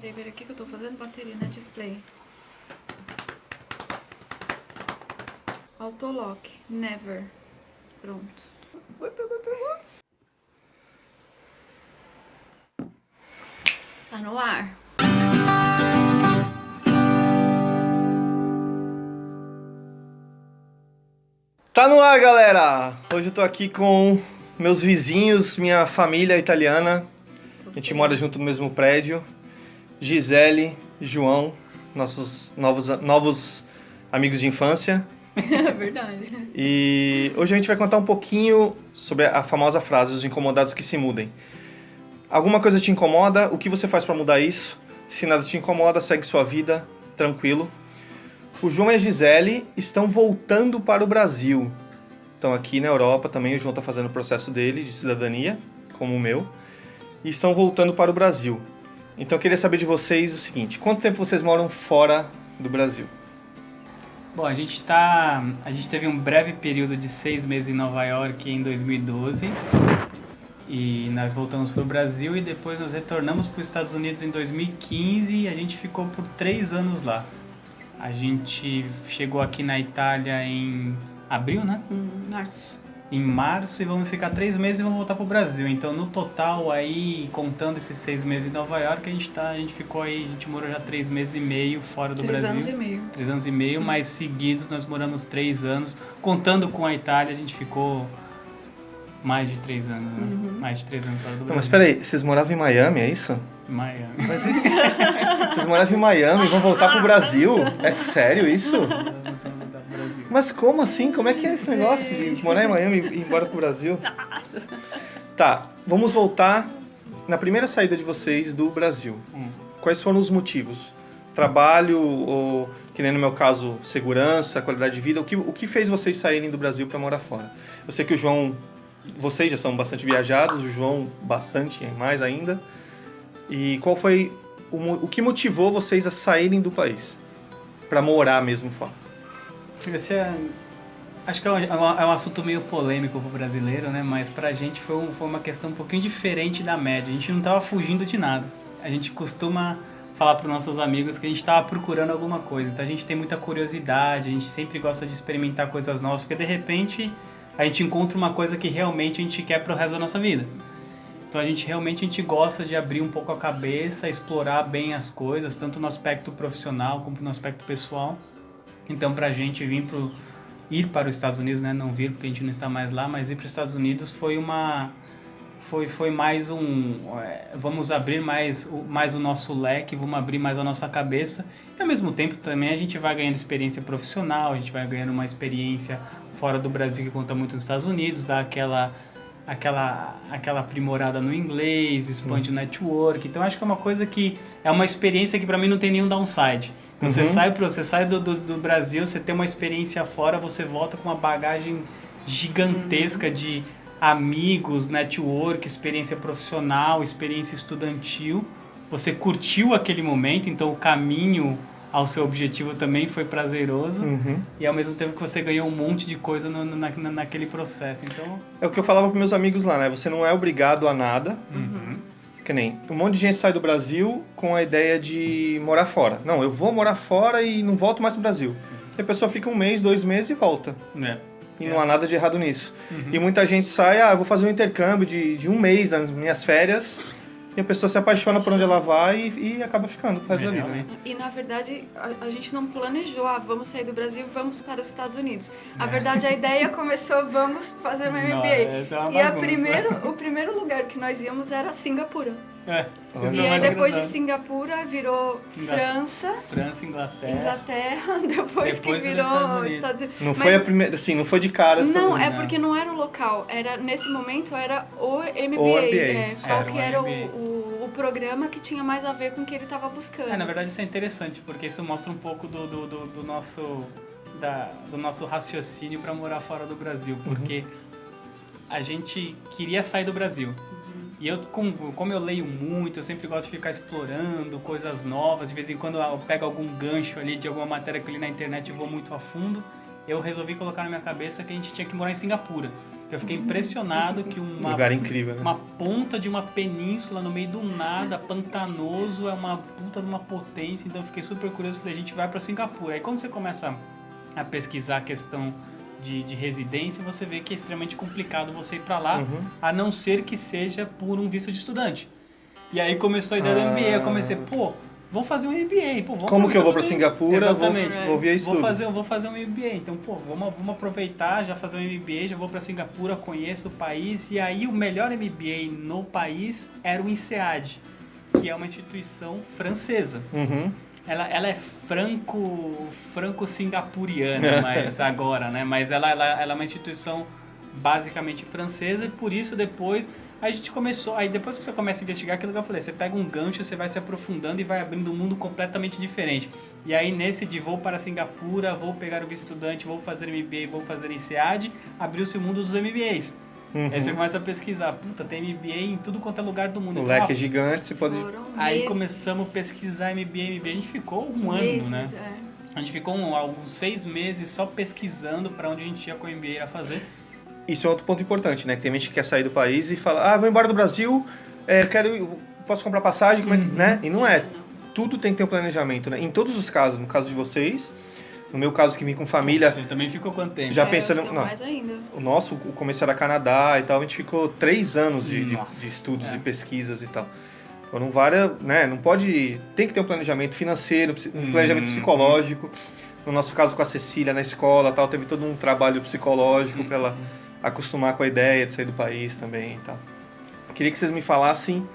Quer ver aqui que eu tô fazendo bateria, né? Display. Autolock. Never. Pronto. Tá no ar. Tá no ar, galera! Hoje eu tô aqui com meus vizinhos, minha família italiana. A gente mora junto no mesmo prédio. Gisele, João, nossos novos amigos de infância. É verdade. E hoje a gente vai contar um pouquinho sobre a famosa frase, os incomodados que se mudem. Alguma coisa te incomoda? O que você faz pra mudar isso? Se nada te incomoda, segue sua vida, tranquilo. O João e a Gisele estão voltando para o Brasil. Estão aqui na Europa também, o João está fazendo o processo dele de cidadania, como o meu. E estão voltando para o Brasil. Então eu queria saber de vocês o seguinte, quanto tempo vocês moram fora do Brasil? Bom, a gente teve um breve período de 6 meses em Nova York em 2012 e nós voltamos para o Brasil e depois nós retornamos para os Estados Unidos em 2015 e a gente ficou por 3 anos lá. A gente chegou aqui na Itália em abril, né? Março. Em março e vamos ficar 3 meses e vamos voltar pro Brasil. Então, no total aí, contando esses 6 meses em Nova York, a gente morou já 3 meses e meio fora do 3 Brasil. 3 anos e meio. 3 anos e meio, mas seguidos nós moramos 3 anos. Contando com a Itália, a gente ficou mais de 3 anos, né? Mais de 3 anos fora do Brasil. Não, mas peraí, vocês moravam em Miami, é isso? Miami. Mas isso... Vocês moravam em Miami e vão voltar pro Brasil? É sério isso? Mas como assim? Como é que é esse negócio de morar em Miami e ir embora pro Brasil? Tá, vamos voltar na primeira saída de vocês do Brasil. Quais foram os motivos? Trabalho ou, que nem no meu caso, segurança, qualidade de vida? O que fez vocês saírem do Brasil para morar fora? Eu sei que o João, vocês já são bastante viajados, o João bastante mais ainda. E qual foi o que motivou vocês a saírem do país? Para morar mesmo fora? Acho que é um assunto meio polêmico pro brasileiro, né? Mas pra gente foi uma questão um pouquinho diferente da média. A gente não tava fugindo de nada. A gente costuma falar pros nossos amigos que a gente tava procurando alguma coisa. Então a gente tem muita curiosidade, a gente sempre gosta de experimentar coisas novas, porque de repente a gente encontra uma coisa que realmente a gente quer pro resto da nossa vida. Então a gente gosta de abrir um pouco a cabeça, explorar bem as coisas, tanto no aspecto profissional como no aspecto pessoal. Então pra gente ir para os Estados Unidos, né, não vir porque a gente não está mais lá, mas ir para os Estados Unidos foi mais vamos abrir mais o nosso leque, vamos abrir mais a nossa cabeça e ao mesmo tempo também a gente vai ganhando experiência profissional, a gente vai ganhando uma experiência fora do Brasil que conta muito nos Estados Unidos, dá aquela aprimorada no inglês, expande o network. Então acho que é uma coisa que é uma experiência que pra mim não tem nenhum downside. Então, você sai do Brasil, você tem uma experiência fora, você volta com uma bagagem gigantesca de amigos, network, experiência profissional, experiência estudantil. Você curtiu aquele momento, então o caminho ao seu objetivo também foi prazeroso e ao mesmo tempo que você ganhou um monte de coisa naquele processo. Então é o que eu falava para meus amigos lá, né? Você não é obrigado a nada. Que nem um monte de gente sai do Brasil com a ideia de morar fora. Não, eu vou morar fora e não volto mais pro Brasil. E a pessoa fica 1 mês, 2 meses e volta. E não há nada de errado nisso. E muita gente sai, eu vou fazer um intercâmbio de 1 mês nas minhas férias. E a pessoa se apaixona por onde ela vai e acaba ficando pro resto da vida. E na verdade, a gente não planejou, vamos sair do Brasil, vamos para os Estados Unidos. Na verdade, a ideia começou, vamos fazer uma MBA. E o primeiro lugar que nós íamos era Singapura. E aí depois de Singapura virou França, Inglaterra, depois que virou Estados Unidos. Não foi a primeira, assim, não foi de cara. Não, é porque não era o local, nesse momento era o MBA. Qual que era o programa que tinha mais a ver com o que ele estava buscando. Na verdade isso é interessante, porque isso mostra um pouco do nosso raciocínio para morar fora do Brasil, porque a gente queria sair do Brasil. E eu, como eu leio muito, eu sempre gosto de ficar explorando coisas novas. De vez em quando eu pego algum gancho ali de alguma matéria que eu li na internet e vou muito a fundo. Eu resolvi colocar na minha cabeça que a gente tinha que morar em Singapura. Porque eu fiquei impressionado que Um lugar incrível, né? uma ponta de uma península no meio do nada, pantanoso, é uma puta de uma potência. Então eu fiquei super curioso, falei, a gente vai para Singapura. Aí quando você começa a pesquisar a questão de residência, você vê que é extremamente complicado você ir para lá, a não ser que seja por um visto de estudante. E aí começou a ideia do MBA, eu comecei, vamos fazer um MBA. Como que eu vou para Singapura? Exatamente. Vou via estudos. Vou fazer um MBA. Então, vamos aproveitar, já fazer um MBA, já vou para Singapura, conheço o país. E aí o melhor MBA no país era o INSEAD, que é uma instituição francesa. Ela é franco-singapuriana, mas agora, né? Mas ela é uma instituição basicamente francesa e por isso depois a gente começou... Aí depois que você começa a investigar aquilo que eu falei, você pega um gancho, você vai se aprofundando e vai abrindo um mundo completamente diferente. E aí nesse de vou para Singapura, vou pegar o visto estudante, vou fazer MBA, vou fazer INSEAD, abriu-se o mundo dos MBAs. Aí você começa a pesquisar, tem MBA em tudo quanto é lugar do mundo. O leque é gigante, você pode... Aí começamos a pesquisar MBA, a gente ficou um ano, né? A gente ficou uns 6 meses só pesquisando para onde a gente ia com o MBA a fazer. Isso é outro ponto importante, né? Que tem gente que quer sair do país e fala, vou embora do Brasil, posso comprar passagem, né? E não é. Tudo tem que ter um planejamento, né? Em todos os casos, no caso de vocês, no meu caso que vim com família... Você também ficou quanto tempo? Já pensando... Não, mais ainda. O nosso, o começo era Canadá e tal, a gente ficou 3 anos de estudos e pesquisas e tal. Foram várias, né? Não pode... Tem que ter um planejamento financeiro, um planejamento psicológico. No nosso caso com a Cecília na escola tal, teve todo um trabalho psicológico para ela acostumar com a ideia de sair do país também e tal. Queria que vocês me falassem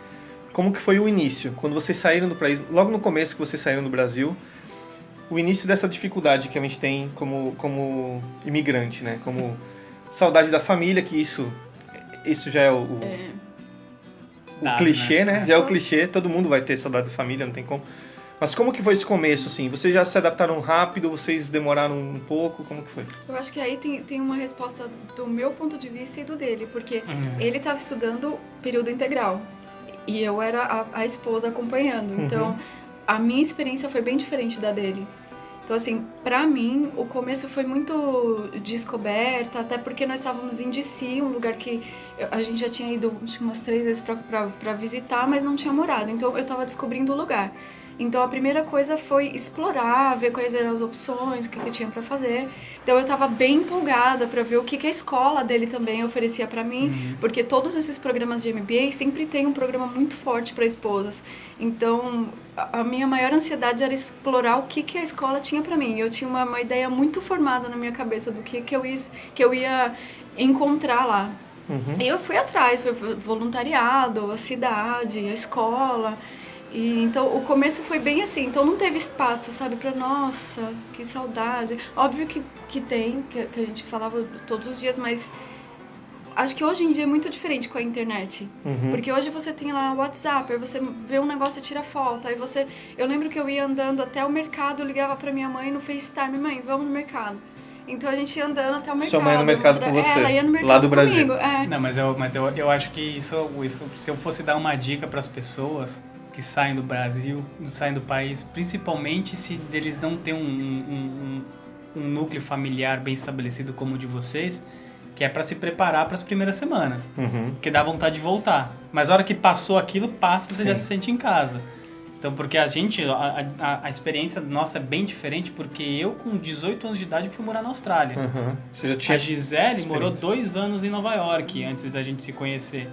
como que foi o início, quando vocês saíram do país, logo no começo que vocês saíram do Brasil, o início dessa dificuldade que a gente tem como imigrante, né? Como saudade da família, que isso já é o clichê, né? Já é o clichê, todo mundo vai ter saudade da família, não tem como. Mas como que foi esse começo, assim? Vocês já se adaptaram rápido? Vocês demoraram um pouco? Como que foi? Eu acho que aí tem uma resposta do meu ponto de vista e do dele, porque ele estava estudando período integral e eu era a esposa acompanhando. Então, a minha experiência foi bem diferente da dele. Então, assim, pra mim, o começo foi muito descoberta, até porque nós estávamos em DC, um lugar que a gente já tinha ido acho que umas 3 vezes pra visitar, mas não tinha morado. Então, eu estava descobrindo o lugar. Então, a primeira coisa foi explorar, ver quais eram as opções, o que eu tinha pra fazer. Então, eu tava bem empolgada pra ver o que a escola dele também oferecia pra mim, porque todos esses programas de MBA sempre tem um programa muito forte pra esposas. Então, a minha maior ansiedade era explorar o que a escola tinha pra mim. Eu tinha uma ideia muito formada na minha cabeça do que eu ia encontrar lá. E eu fui atrás, foi voluntariado, a cidade, a escola... E, então, o começo foi bem assim, então não teve espaço, sabe, pra nossa, que saudade. Óbvio que tem, que a gente falava todos os dias, mas acho que hoje em dia é muito diferente com a internet. Porque hoje você tem lá o WhatsApp, aí você vê um negócio e tira foto, aí você... Eu lembro que eu ia andando até o mercado, eu ligava pra minha mãe no FaceTime, mãe, vamos no mercado. Então a gente ia andando até o mercado. Sua mãe ia no mercado com você, ela ia no mercado lá do comigo, Brasil. Não, mas eu acho que isso, se eu fosse dar uma dica pras pessoas que saem do Brasil, saem do país, principalmente se eles não têm um núcleo familiar bem estabelecido como o de vocês, que é para se preparar para as primeiras semanas, porque dá vontade de voltar. Mas a hora que passou aquilo, você já se sente em casa. Então, porque a experiência nossa é bem diferente, porque eu com 18 anos de idade fui morar na Austrália. Você já tinha a Gisele morou 2 anos em Nova York antes da gente se conhecer.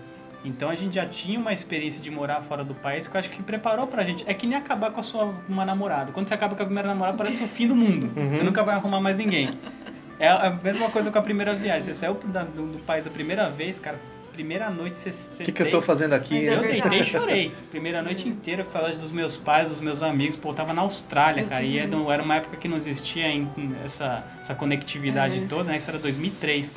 Então a gente já tinha uma experiência de morar fora do país que eu acho que preparou pra gente. É que nem acabar com uma namorada. Quando você acaba com a primeira namorada, parece o fim do mundo. Você nunca vai arrumar mais ninguém. É a mesma coisa com a primeira viagem. Você saiu do país a primeira vez, cara, primeira noite você... O que eu tô fazendo aqui? Mas Eu deitei e chorei. Primeira noite inteira com saudade dos meus pais, dos meus amigos. Pô, eu tava na Austrália, cara. E era uma época que não existia essa conectividade toda, né? Isso era 2003.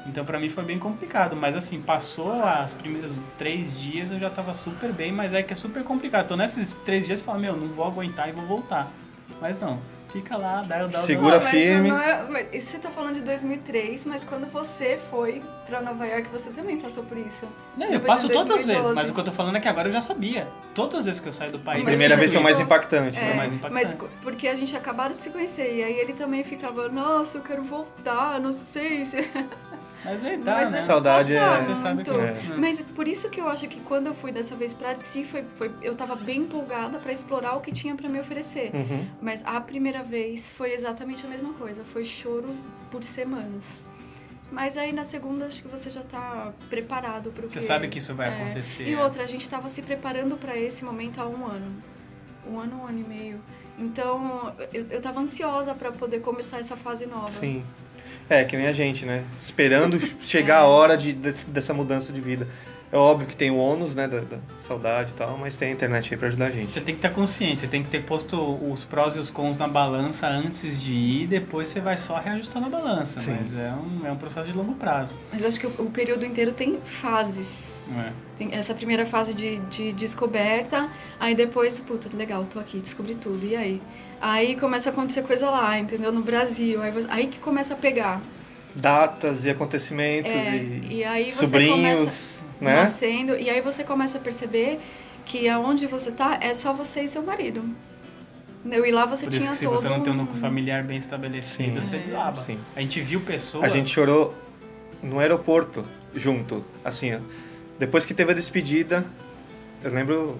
Então pra mim foi bem complicado, mas assim, passou os primeiros 3 dias eu já tava super bem, mas é que é super complicado. Então nesses 3 dias você fala, não vou aguentar e vou voltar. Mas não, fica lá, segura firme. Mas você tá falando de 2003, mas quando você foi pra Nova York, você também passou por isso. Não, eu passo todas as vezes, mas o que eu tô falando é que agora eu já sabia. Todas as vezes que eu saio do país... A primeira vez foi mais impactante. Mas porque a gente acabaram de se conhecer, e aí ele também ficava, nossa, eu quero voltar, não sei se... Mas deitar, né? Saudade Você sabe que Mas por isso que eu acho que quando eu fui dessa vez pra DC, eu tava bem empolgada pra explorar o que tinha pra me oferecer. Mas a primeira vez foi exatamente a mesma coisa. Foi choro por semanas. Mas aí na segunda acho que você já tá preparado pro que... Você sabe que isso vai acontecer. E outra, a gente tava se preparando pra esse momento há um ano. Um ano e meio. Então, eu tava ansiosa pra poder começar essa fase nova. Sim. Que nem a gente, né? Esperando chegar a hora dessa mudança de vida. É óbvio que tem o ônus, né, da saudade e tal, mas tem a internet aí pra ajudar a gente. Você tem que estar consciente, você tem que ter posto os prós e os cons na balança antes de ir, depois você vai só reajustando a balança. Sim. Mas é um processo de longo prazo. Mas acho que o período inteiro tem fases. Tem essa primeira fase de descoberta, aí depois, puta, legal, tô aqui, descobri tudo, e aí? Aí começa a acontecer coisa lá, entendeu? No Brasil, aí que começa a pegar. Datas e acontecimentos e aí sobrinhos, você começa né? Nascendo, e aí você começa a perceber que aonde você tá é só você e seu marido. E lá você Por tinha isso que se você não tem um núcleo familiar bem estabelecido, você desaba. Sim. A gente viu pessoas... A gente chorou no aeroporto, junto, assim, ó. Depois que teve a despedida, eu lembro...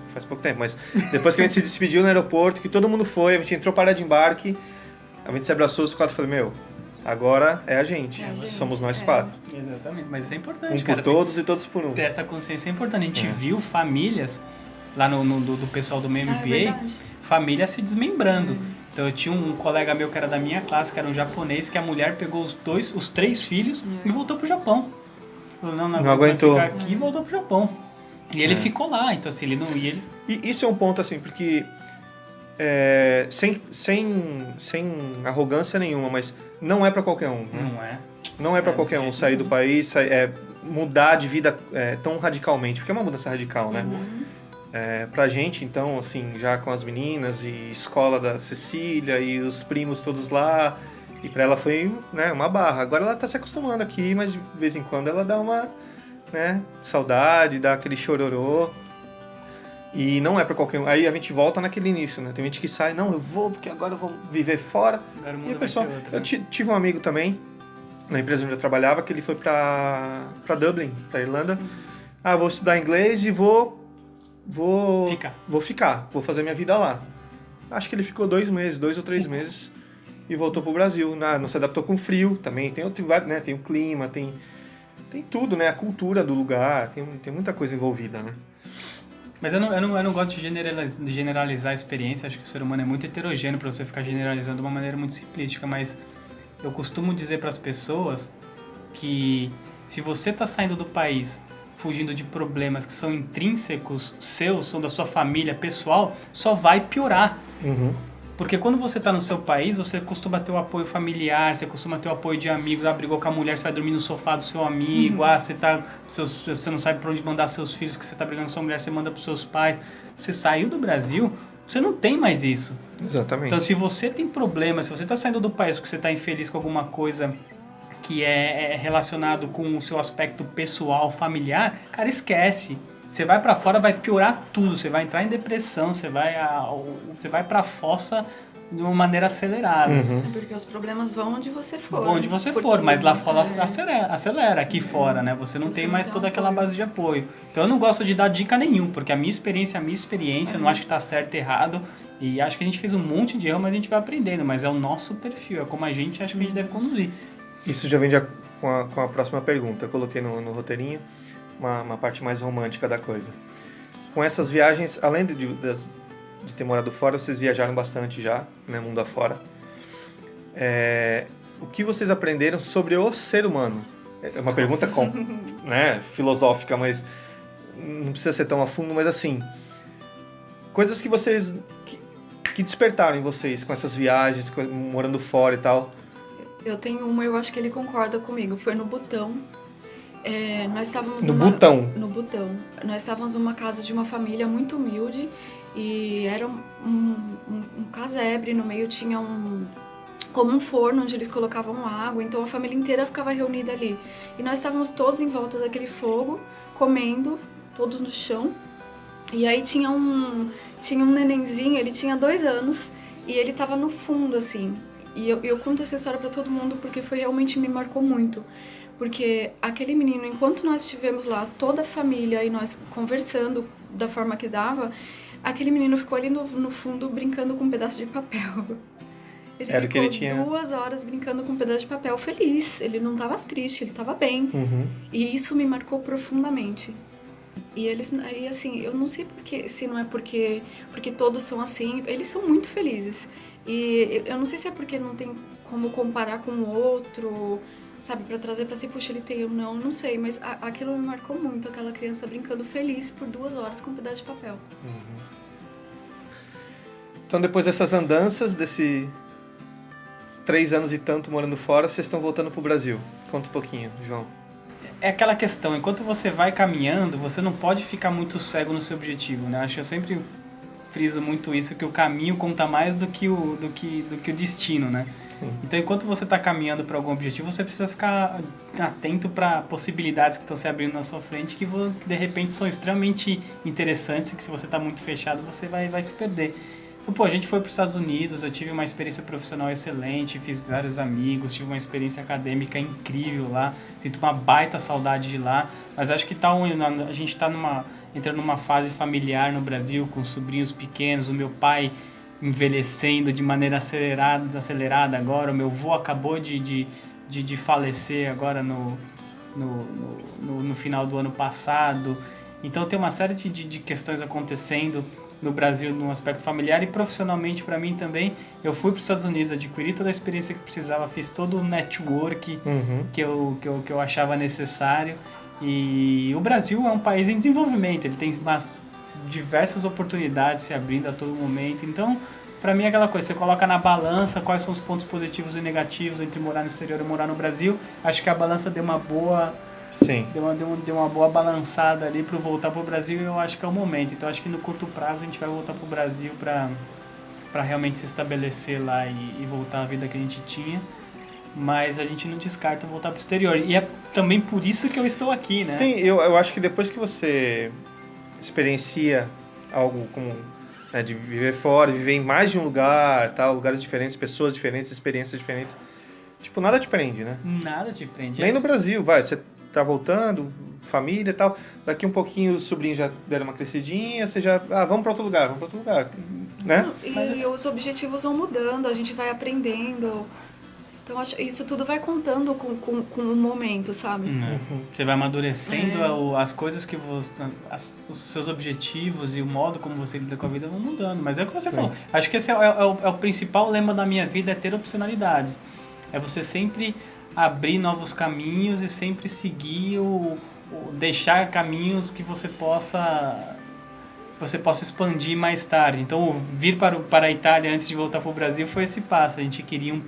faz pouco tempo, mas depois que a gente se despediu no aeroporto, que todo mundo foi, a gente entrou para de embarque, a gente se abraçou, os quatro, falei, agora é a gente, somos nós quatro. Exatamente, mas isso é importante, por todos e todos por um. Ter essa consciência é importante. A gente viu famílias, lá do pessoal do meu MBA, famílias se desmembrando. Então eu tinha um colega meu que era da minha classe, que era um japonês, que a mulher pegou os 3 filhos e voltou pro Japão. Falou, não aguentou. Ficar aqui e voltou pro Japão. E ele ficou lá, então assim, ele não ia... E isso é um ponto assim, porque sem arrogância nenhuma, mas não é pra qualquer um. Né? Não é pra qualquer um sair do país, mudar de vida tão radicalmente, porque é uma mudança radical, né? Pra gente, então, assim, já com as meninas e escola da Cecília e os primos todos lá, e pra ela foi, né, uma barra. Agora ela tá se acostumando aqui, mas de vez em quando ela dá uma, né, saudade, dá aquele chororô. E não é pra qualquer um. Aí a gente volta naquele início, né? Tem gente que sai, não, eu vou porque agora eu vou viver fora. E o pessoal, eu tive um amigo também, na empresa onde eu trabalhava, que ele foi pra Dublin, pra Irlanda. Vou estudar inglês e vou ficar, vou fazer minha vida lá. Acho que ele ficou 2 ou 3 meses e voltou pro Brasil. Não se adaptou com frio também, tem né? Tem o clima, tem tudo, né? A cultura do lugar, tem muita coisa envolvida, né? Mas eu não gosto de generalizar a experiência, acho que o ser humano é muito heterogêneo para você ficar generalizando de uma maneira muito simplística, mas eu costumo dizer para as pessoas que se você está saindo do país fugindo de problemas que são intrínsecos seus, são da sua família, pessoal, só vai piorar. Porque quando você está no seu país, você costuma ter o apoio familiar, você costuma ter o apoio de amigos, brigou com a mulher, você vai dormir no sofá do seu amigo, você não sabe para onde mandar seus filhos, que você está brigando com sua mulher, você manda para os seus pais. Você saiu do Brasil, você não tem mais isso. Exatamente. Então, se você tem problemas, se você está saindo do país porque você está infeliz com alguma coisa que é relacionado com o seu aspecto pessoal, familiar, cara, esquece. Você vai pra fora, vai piorar tudo. Você vai entrar em depressão, você vai pra fossa de uma maneira acelerada. Porque os problemas vão onde você for. Vão onde você for, mas lá fora acelera aqui fora, né? Você não tem mais toda aquela base de apoio. Então eu não gosto de dar dica nenhum, porque a minha experiência é a minha experiência, eu não acho que tá certo e errado. E acho que a gente fez um monte de erro, mas a gente vai aprendendo. Mas é o nosso perfil, é como a gente acha que a gente deve conduzir. Isso já vem com a próxima pergunta. Eu coloquei no roteirinho uma parte mais romântica da coisa. Com essas viagens, além de ter morado fora, vocês viajaram bastante já, né, mundo afora. O que vocês aprenderam sobre o ser humano? É uma pergunta né, filosófica, mas não precisa ser tão a fundo, mas assim, coisas que vocês que despertaram em vocês com essas viagens, morando fora e tal. Eu tenho uma, eu acho que ele concorda comigo. Foi no Butão. Nós estávamos no Butão? No Butão. Nós estávamos numa casa de uma família muito humilde e era um casebre. No meio tinha como um forno onde eles colocavam água. Então a família inteira ficava reunida ali. E nós estávamos todos em volta daquele fogo, comendo, todos no chão. E aí tinha um nenenzinho, ele tinha 2 anos e ele estava no fundo, assim. E eu conto essa história pra todo mundo porque realmente me marcou muito. Porque aquele menino, enquanto nós estivemos lá, toda a família e nós conversando da forma que dava, aquele menino ficou ali no fundo brincando com um pedaço de papel. Ele ficou 2 horas brincando com um pedaço de papel feliz. Ele não estava triste, ele estava bem. E isso me marcou profundamente. E assim, eu não sei se não é porque todos são assim, eles são muito felizes. E eu não sei se é porque não tem como comparar com o outro, sabe, pra trazer pra si, puxa, ele tem ou não sei, mas aquilo me marcou muito, aquela criança brincando feliz por 2 horas com um pedaço de papel. Então, depois dessas andanças, desse 3 anos e tanto morando fora, vocês estão voltando pro Brasil. Conta um pouquinho, João. É aquela questão, enquanto você vai caminhando, você não pode ficar muito cego no seu objetivo, né? Acho que eu sempre friso muito isso, que o caminho conta mais do que o destino, né? Sim. Então, enquanto você está caminhando para algum objetivo, você precisa ficar atento para possibilidades que estão se abrindo na sua frente, que de repente são extremamente interessantes e que se você está muito fechado, você vai se perder. Então, pô, a gente foi para os Estados Unidos, eu tive uma experiência profissional excelente, fiz vários amigos, tive uma experiência acadêmica incrível lá, sinto uma baita saudade de lá, mas acho que a gente está entrando numa fase familiar no Brasil, com sobrinhos pequenos, o meu pai envelhecendo de maneira acelerada agora, o meu avô acabou de falecer agora no final do ano passado, então tem uma série de questões acontecendo no Brasil no aspecto familiar e profissionalmente para mim também. Eu fui para os Estados Unidos, adquiri toda a experiência que precisava, fiz todo o network que eu achava necessário. E o Brasil é um país em desenvolvimento, ele tem diversas oportunidades se abrindo a todo momento. Então, para mim é aquela coisa, você coloca na balança quais são os pontos positivos e negativos entre morar no exterior e morar no Brasil. Acho que a balança deu uma boa... Sim. Deu uma boa balançada ali para voltar pro Brasil e eu acho que é o momento. Então acho que no curto prazo a gente vai voltar pro Brasil para realmente se estabelecer lá e voltar à vida que a gente tinha. Mas a gente não descarta voltar pro exterior. E é também por isso que eu estou aqui, né? Sim, eu acho que depois que você experiencia algo como, né, de viver fora, viver em mais de um lugar, tal, lugares diferentes, pessoas diferentes, experiências diferentes, tipo, nada te prende, né? Nada te prende. Nem no Brasil, você tá voltando, família e tal, daqui um pouquinho os sobrinhos já deram uma crescidinha, você já, vamos para outro lugar, né? E os objetivos vão mudando, a gente vai aprendendo, então isso tudo vai contando com o momento, sabe? Você vai amadurecendo, as coisas que os seus objetivos e o modo como você lida com a vida vão mudando, mas é o que você falou, acho que esse é o principal lema da minha vida, é ter opcionalidades, é você sempre abrir novos caminhos e sempre seguir deixar caminhos que você possa expandir mais tarde. Então, vir para a Itália antes de voltar para o Brasil foi esse passo. A gente queria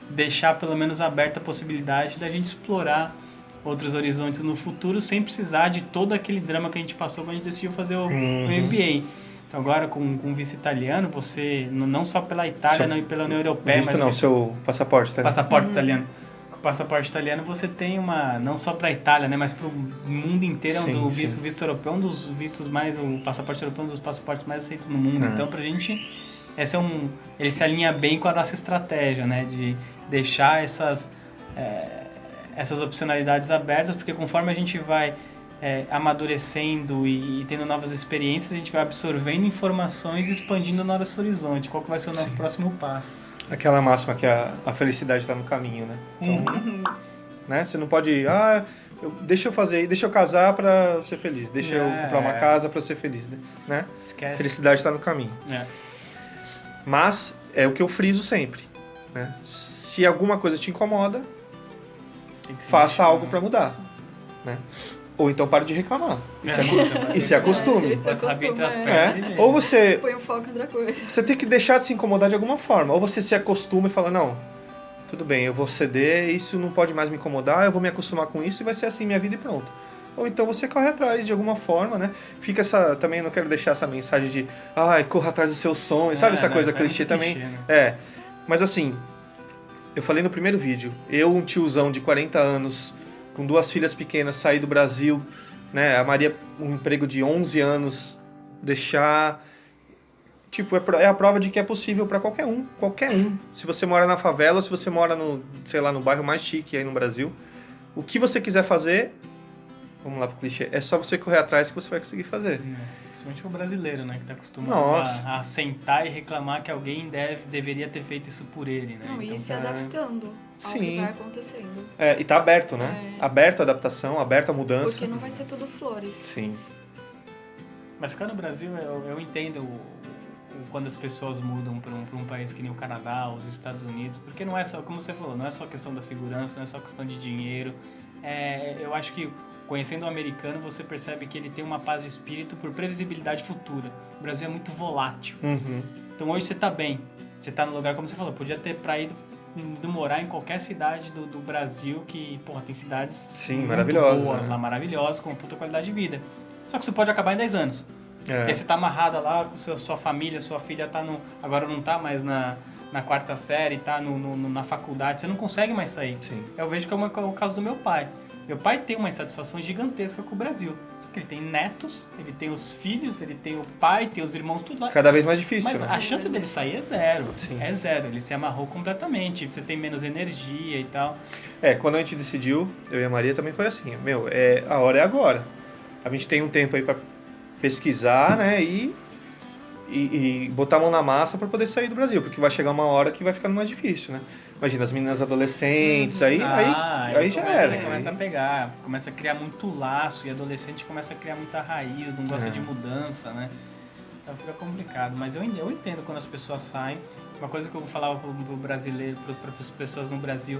deixar pelo menos aberta a possibilidade da gente explorar outros horizontes no futuro sem precisar de todo aquele drama que a gente passou quando a gente decidiu fazer o MBA. Então, agora com o visto italiano, você, não só pela Itália, não pela União Europeia, mas... seu passaporte italiano. Passaporte italiano. Com o passaporte italiano você tem não só para a Itália, né, mas para o mundo inteiro, o visto europeu, um dos vistos mais, o passaporte europeu é um dos passaportes mais aceitos no mundo. Então, pra gente, ele se alinha bem com a nossa estratégia, né, de deixar essas opcionalidades abertas, porque conforme a gente vai amadurecendo e tendo novas experiências, a gente vai absorvendo informações e expandindo o nosso horizonte. Qual que vai ser o nosso próximo passo? Aquela máxima que a felicidade está no caminho, né? Então, né? Você não pode... deixa eu casar para ser feliz. Deixa eu comprar uma casa para ser feliz, né? Esquece. Felicidade está no caminho. Mas é o que eu friso sempre, né? Se alguma coisa te incomoda, faça algo para mudar, né? Ou então pare de reclamar. E se acostume. Ou você... Põe o foco em outra coisa. Você tem que deixar de se incomodar de alguma forma. Ou você se acostuma e fala, não, tudo bem, eu vou ceder, isso não pode mais me incomodar, eu vou me acostumar com isso e vai ser assim minha vida e pronto. Ou então você corre atrás de alguma forma, né? Fica também não quero deixar essa mensagem de, corra atrás dos seus sonhos, sabe essa coisa clichê também? Clichê, né? Mas assim, eu falei no primeiro vídeo, um tiozão de 40 anos... com 2 filhas pequenas, sair do Brasil, né? A Maria, um emprego de 11 anos, deixar... Tipo, é a prova de que é possível para qualquer um. Se você mora na favela, se você mora no bairro mais chique aí no Brasil, o que você quiser fazer, vamos lá pro clichê, é só você correr atrás que você vai conseguir fazer. Principalmente o brasileiro, né? Que tá acostumado a sentar e reclamar que alguém deveria ter feito isso por ele, né? Não, e se adaptando ao que vai acontecendo. E tá aberto, né? Aberto à adaptação, aberto à mudança. Porque não vai ser tudo flores. Sim. Mas ficar no Brasil, eu entendo quando as pessoas mudam para um país que nem o Canadá, os Estados Unidos, porque não é só, como você falou, não é só questão da segurança, não é só questão de dinheiro. Eu acho que conhecendo o americano, você percebe que ele tem uma paz de espírito por previsibilidade futura. O Brasil é muito volátil. Então hoje você tá bem, você tá no lugar, como você falou, podia ter ido morar em qualquer cidade do Brasil que, porra, tem cidades maravilhosas, boas, lá, maravilhosas, com puta qualidade de vida. Só que isso pode acabar em 10 anos. E aí você tá amarrada lá com sua família, sua filha tá agora não tá mais na 4ª série, tá na faculdade, você não consegue mais sair. Sim. Eu vejo que é o caso do meu pai. Meu pai tem uma insatisfação gigantesca com o Brasil. Só que ele tem netos, ele tem os filhos, ele tem o pai, tem os irmãos, tudo lá. Cada vez mais difícil, Mas né? a chance dele sair é zero. Sim. É zero. Ele se amarrou completamente. Você tem menos energia e tal. Quando a gente decidiu, eu e a Maria também foi assim. A hora é agora. A gente tem um tempo aí pra pesquisar, né? E botar a mão na massa para poder sair do Brasil. Porque vai chegar uma hora que vai ficando mais difícil, né? Imagina, as meninas adolescentes, aí já era. Começa a pegar, começa a criar muito laço, e adolescente começa a criar muita raiz, não gosta de mudança, né? Então fica complicado, mas eu entendo quando as pessoas saem. Uma coisa que eu falava pro brasileiro, para as pessoas no Brasil,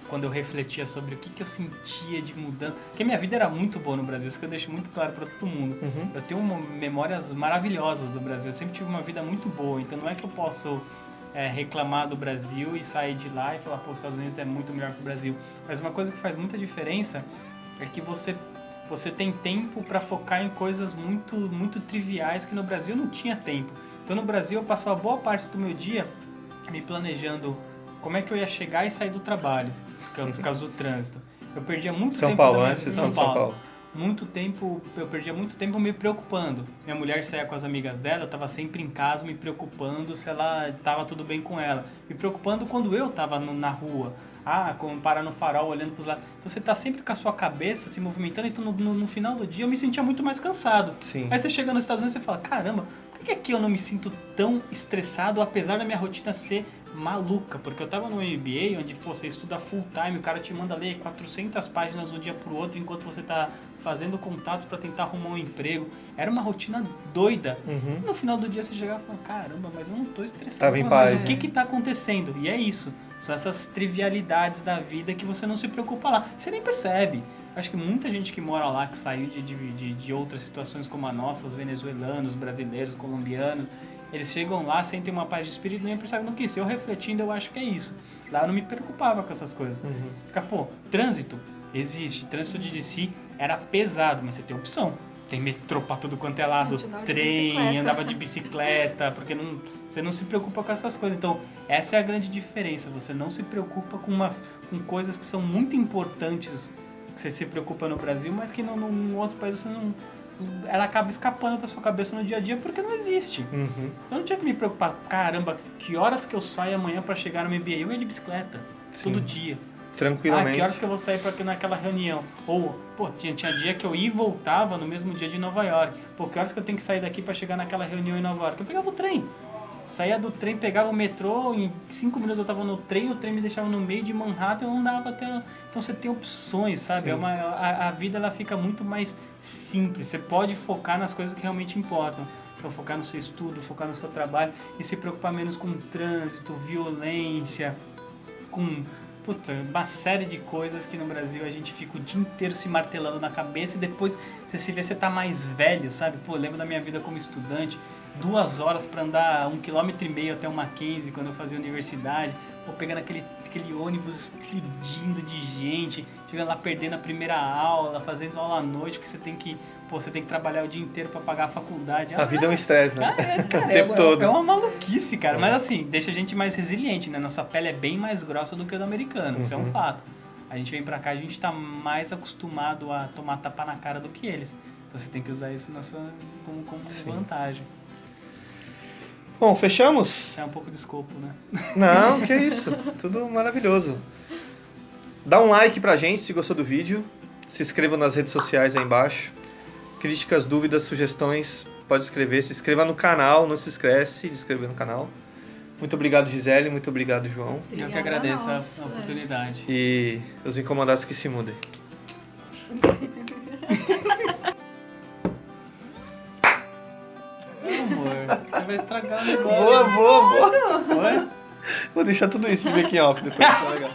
quando eu refletia sobre o que eu sentia de mudança, porque minha vida era muito boa no Brasil, isso que eu deixo muito claro para todo mundo. Eu tenho memórias maravilhosas do Brasil, eu sempre tive uma vida muito boa, então não é que eu posso reclamar do Brasil e sair de lá e falar, pô, os Estados Unidos é muito melhor que o Brasil. Mas uma coisa que faz muita diferença é que você tem tempo para focar em coisas muito, muito triviais que no Brasil não tinha tempo. Então no Brasil eu passava boa parte do meu dia me planejando como é que eu ia chegar e sair do trabalho, por causa do trânsito. Eu perdia muito tempo... São Paulo. Eu perdia muito tempo me preocupando. Minha mulher saía com as amigas dela, eu estava sempre em casa me preocupando se ela estava tudo bem com ela. Me preocupando quando eu estava na rua. Como parar no farol, olhando para os lados. Então você está sempre com a sua cabeça se movimentando, então no final do dia eu me sentia muito mais cansado. Sim. Aí você chega nos Estados Unidos e fala, caramba, por que aqui eu não me sinto tão estressado, apesar da minha rotina ser maluca? Porque eu tava no MBA, onde você estuda full time, o cara te manda ler 400 páginas de um dia pro outro, enquanto você tá fazendo contatos para tentar arrumar um emprego. Era uma rotina doida. E no final do dia você chegava e falava, caramba, mas eu não tô estressado. Tava em paz, o que tá acontecendo? E é isso. São essas trivialidades da vida que você não se preocupa lá. Você nem percebe. Acho que muita gente que mora lá, que saiu de outras situações como a nossa, os venezuelanos, brasileiros, colombianos, eles chegam lá, sentem uma paz de espírito e nem percebem no que isso. Eu refletindo, eu acho que é isso. Lá eu não me preocupava com essas coisas. Fica, trânsito existe. Trânsito de DC era pesado, mas você tem opção. Tem metrô pra tudo quanto é lado, trem, andava de bicicleta, porque você não se preocupa com essas coisas. Então, essa é a grande diferença. Você não se preocupa com coisas que são muito importantes, que você se preocupa no Brasil, mas que num outro país você não... Ela acaba escapando da sua cabeça no dia a dia porque não existe. Eu não tinha que me preocupar, caramba, que horas que eu saio amanhã pra chegar no MBA? Eu ia de bicicleta, todo dia. Tranquilamente. Que horas que eu vou sair pra naquela reunião? Ou, tinha dia que eu ia e voltava no mesmo dia de Nova York. Que horas que eu tenho que sair daqui pra chegar naquela reunião em Nova York? Eu pegava o trem. Saía do trem, pegava o metrô, em 5 minutos eu tava no trem, o trem me deixava no meio de Manhattan, eu não dava até... Então você tem opções, sabe? A vida ela fica muito mais simples. Você pode focar nas coisas que realmente importam. Então focar no seu estudo, focar no seu trabalho e se preocupar menos com trânsito, violência, com... uma série de coisas que no Brasil a gente fica o dia inteiro se martelando na cabeça e depois você se vê, você tá mais velho, sabe? Eu lembro da minha vida como estudante, 2 horas para andar 1,5 km até o Mackenzie quando eu fazia universidade, pegando aquele ônibus explodindo de gente, chegando lá perdendo a primeira aula, fazendo aula à noite, porque você tem que trabalhar o dia inteiro para pagar a faculdade. A vida é um estresse, né? Cara, o tempo todo. É uma maluquice, cara. Mas assim, deixa a gente mais resiliente, né? Nossa pele é bem mais grossa do que a do americano, isso é um fato. A gente vem pra cá, a gente tá mais acostumado a tomar tapa na cara do que eles. Então você tem que usar isso como vantagem. Bom, fechamos? Isso é um pouco de escopo, né? Não, que isso. Tudo maravilhoso. Dá um like pra gente se gostou do vídeo. Se inscreva nas redes sociais aí embaixo. Críticas, dúvidas, sugestões, pode escrever. Se inscreva no canal, não se esquece de inscrever no canal. Muito obrigado, Gisele. Muito obrigado, João. Eu que agradeço a oportunidade. E os incomodados que se mudem. Amor, você vai estragar o negócio. Boa. Oi? Vou deixar tudo isso de making off depois, tá legal.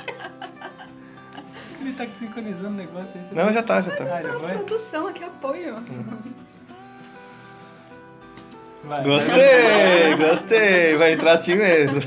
Ele tá sincronizando o negócio aí. Não, já tá. Ah, já foi? Produção, aqui apoio. Vai. Gostei. Vai entrar assim mesmo.